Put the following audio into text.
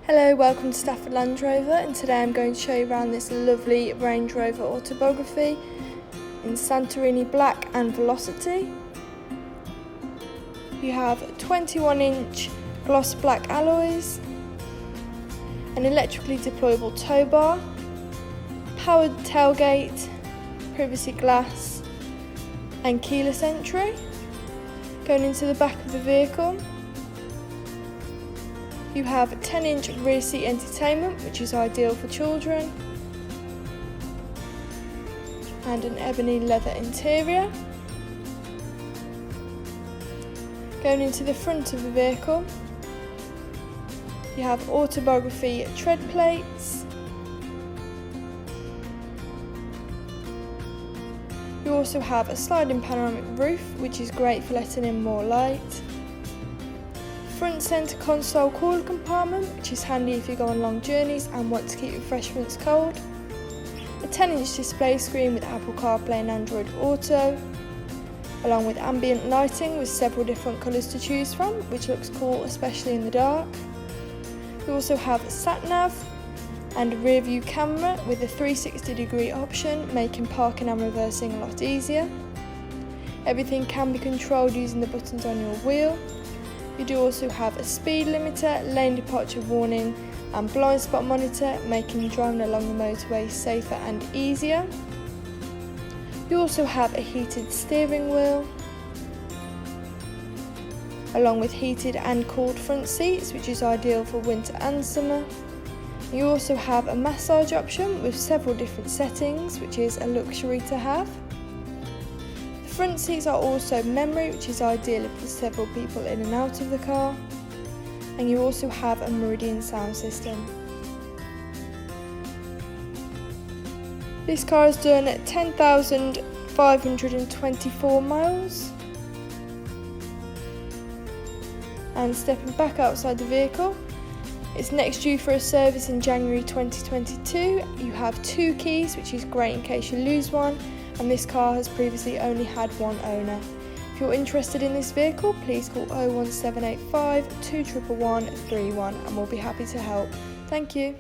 Hello, welcome to Stafford Land Rover, and today I'm going to show you around this lovely Range Rover Autobiography in Santorini Black and Velocity. You have 21-inch gloss black alloys, an electrically deployable tow bar, powered tailgate, privacy glass and keyless entry. Going into the back of the vehicle, you have a 10-inch rear seat entertainment, which is ideal for children, and an ebony leather interior. Going into the front of the vehicle, you have Autobiography tread plates. You also have a sliding panoramic roof, which is great for letting in more light. Front centre console cooler compartment, which is handy if you go on long journeys and want to keep refreshments cold. A 10-inch display screen with Apple CarPlay and Android Auto, along with ambient lighting with several different colours to choose from, which looks cool especially in the dark. You also have a sat-nav and a rear view camera with a 360-degree option, making parking and reversing a lot easier. Everything can be controlled using the buttons on your wheel. You do also have a speed limiter, lane departure warning and blind spot monitor, making driving along the motorway safer and easier. You also have a heated steering wheel, along with heated and cooled front seats, which is ideal for winter and summer. You also have a massage option with several different settings, which is a luxury to have. The front seats are also memory, which is ideal if there's several people in and out of the car. And you also have a Meridian sound system. This car has done 10,524 miles. And stepping back outside the vehicle, it's next due for a service in January 2022. You have 2 keys, which is great in case you lose one, and this car has previously only had one owner. If you're interested in this vehicle, please call 01785 2111 31 and we'll be happy to help. Thank you.